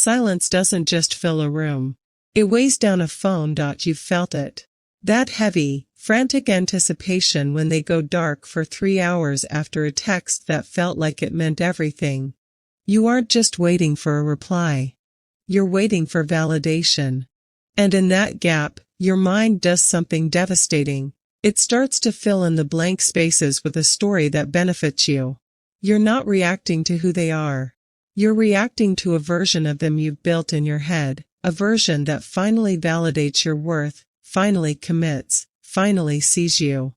Silence doesn't just fill a room. It weighs down a phone. You've felt it. That heavy, frantic anticipation when they go dark for 3 hours after a text that felt like it meant everything. You aren't just waiting for a reply. You're waiting for validation. And in that gap, your mind does something devastating. It starts to fill in the blank spaces with a story that benefits you. You're not reacting to who they are. You're reacting to a version of them you've built in your head, a version that finally validates your worth, finally commits, finally sees you.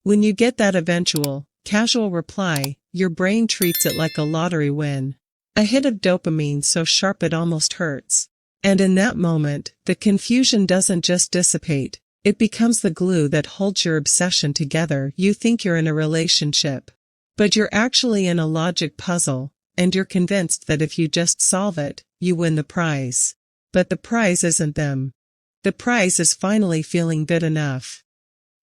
When you get that eventual, casual reply, your brain treats it like a lottery win. A hit of dopamine so sharp it almost hurts. And in that moment, the confusion doesn't just dissipate, it becomes the glue that holds your obsession together. You think you're in a relationship. But you're actually in a logic puzzle, and you're convinced that if you just solve it, you win the prize. But the prize isn't them. The prize is finally feeling good enough.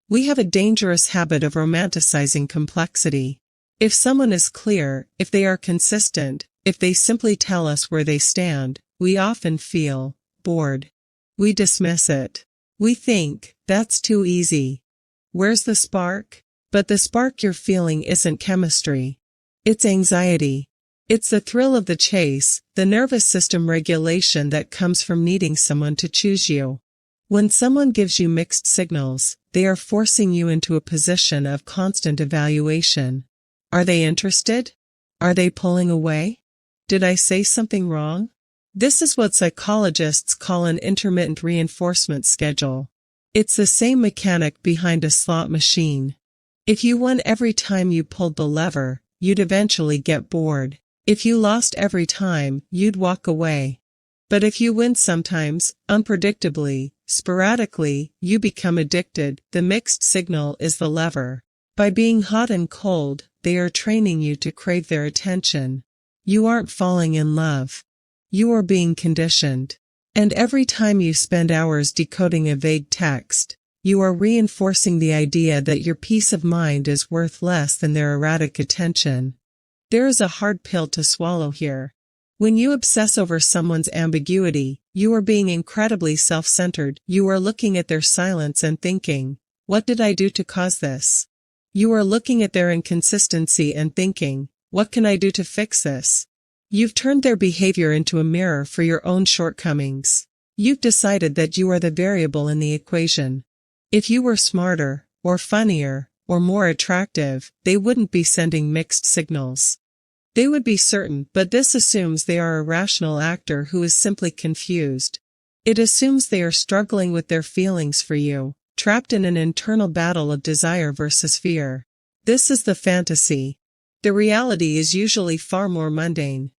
We have a dangerous habit of romanticizing complexity. If someone is clear, if they are consistent, if they simply tell us where they stand, we often feel bored. We dismiss it. We think, that's too easy. Where's the spark? But the spark you're feeling isn't chemistry. It's anxiety. It's the thrill of the chase, the nervous system regulation that comes from needing someone to choose you. When someone gives you mixed signals, they are forcing you into a position of constant evaluation. Are they interested? Are they pulling away? Did I say something wrong? This is what psychologists call an intermittent reinforcement schedule. It's the same mechanic behind a slot machine. If you won every time you pulled the lever, you'd eventually get bored. If you lost every time, you'd walk away. But if you win sometimes, unpredictably, sporadically, you become addicted. The mixed signal is the lever. By being hot and cold, they are training you to crave their attention. You aren't falling in love. You are being conditioned. And every time you spend hours decoding a vague text, you are reinforcing the idea that your peace of mind is worth less than their erratic attention. There is a hard pill to swallow here. When you obsess over someone's ambiguity, you are being incredibly self-centered. You are looking at their silence and thinking, what did I do to cause this? You are looking at their inconsistency and thinking, what can I do to fix this? You've turned their behavior into a mirror for your own shortcomings. You've decided that you are the variable in the equation. If you were smarter, or funnier, or more attractive, they wouldn't be sending mixed signals. They would be certain, but this assumes they are a rational actor who is simply confused. It assumes they are struggling with their feelings for you, trapped in an internal battle of desire versus fear. This is the fantasy. The reality is usually far more mundane.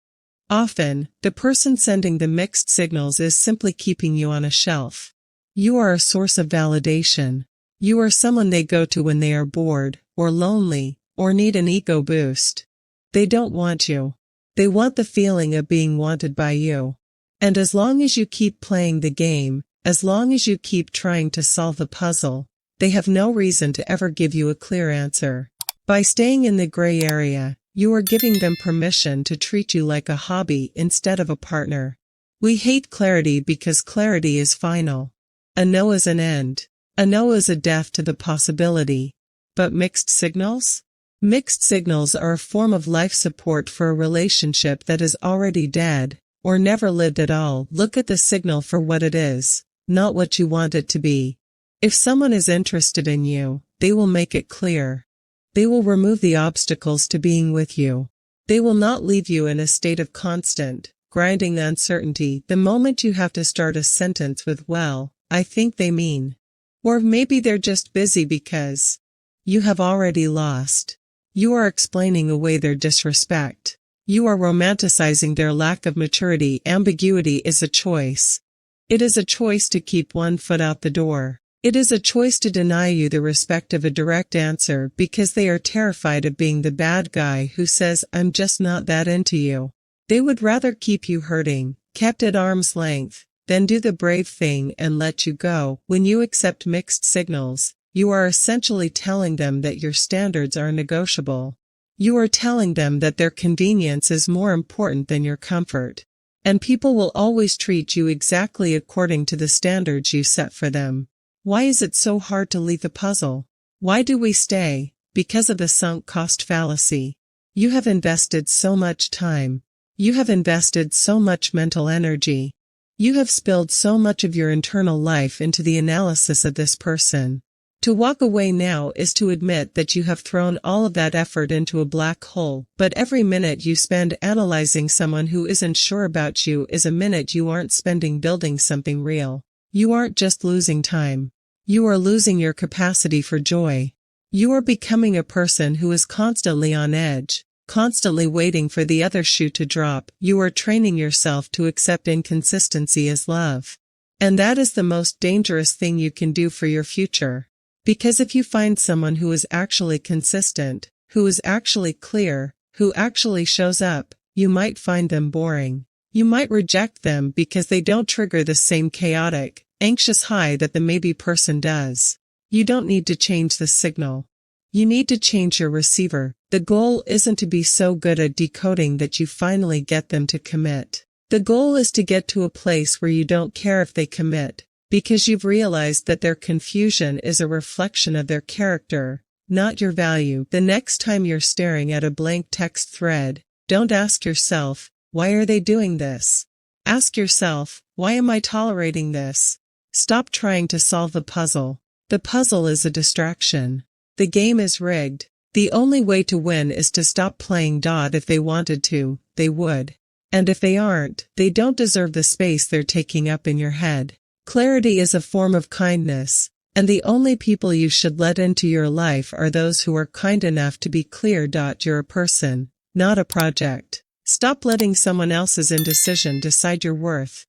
Often, the person sending the mixed signals is simply keeping you on a shelf. You are a source of validation. You are someone they go to when they are bored, or lonely, or need an ego boost. They don't want you. They want the feeling of being wanted by you. And as long as you keep playing the game, as long as you keep trying to solve the puzzle, they have no reason to ever give you a clear answer. By staying in the gray area, you are giving them permission to treat you like a hobby instead of a partner. We hate clarity because clarity is final. A no is an end. A no is a death to the possibility. But mixed signals? Mixed signals are a form of life support for a relationship that is already dead, or never lived at all. Look at the signal for what it is, not what you want it to be. If someone is interested in you, they will make it clear. They will remove the obstacles to being with you. They will not leave you in a state of constant, grinding uncertainty the moment you have to start a sentence with, well, I think they mean. Or maybe they're just busy because you have already lost. You are explaining away their disrespect. You are romanticizing their lack of maturity. Ambiguity is a choice. It is a choice to keep one foot out the door. It is a choice to deny you the respect of a direct answer because they are terrified of being the bad guy who says, I'm just not that into you. They would rather keep you hurting, kept at arm's length, than do the brave thing and let you go. When you accept mixed signals, you are essentially telling them that your standards are negotiable. You are telling them that their convenience is more important than your comfort. And people will always treat you exactly according to the standards you set for them. Why is it so hard to leave the puzzle? Why do we stay? Because of the sunk cost fallacy. You have invested so much time. You have invested so much mental energy. You have spilled so much of your internal life into the analysis of this person. To walk away now is to admit that you have thrown all of that effort into a black hole, but every minute you spend analyzing someone who isn't sure about you is a minute you aren't spending building something real. You aren't just losing time. You are losing your capacity for joy. You are becoming a person who is constantly on edge, constantly waiting for the other shoe to drop. You are training yourself to accept inconsistency as love. And that is the most dangerous thing you can do for your future. Because if you find someone who is actually consistent, who is actually clear, who actually shows up, you might find them boring. You might reject them because they don't trigger the same chaotic, anxious high that the maybe person does. You don't need to change the signal. You need to change your receiver. The goal isn't to be so good at decoding that you finally get them to commit. The goal is to get to a place where you don't care if they commit, because you've realized that their confusion is a reflection of their character, not your value. The next time you're staring at a blank text thread, don't ask yourself, why are they doing this? Ask yourself, why am I tolerating this? Stop trying to solve the puzzle. The puzzle is a distraction. The game is rigged. The only way to win is to stop playing. If they wanted to, they would. And if they aren't, they don't deserve the space they're taking up in your head. Clarity is a form of kindness, and the only people you should let into your life are those who are kind enough to be clear. You're a person, not a project. Stop letting someone else's indecision decide your worth.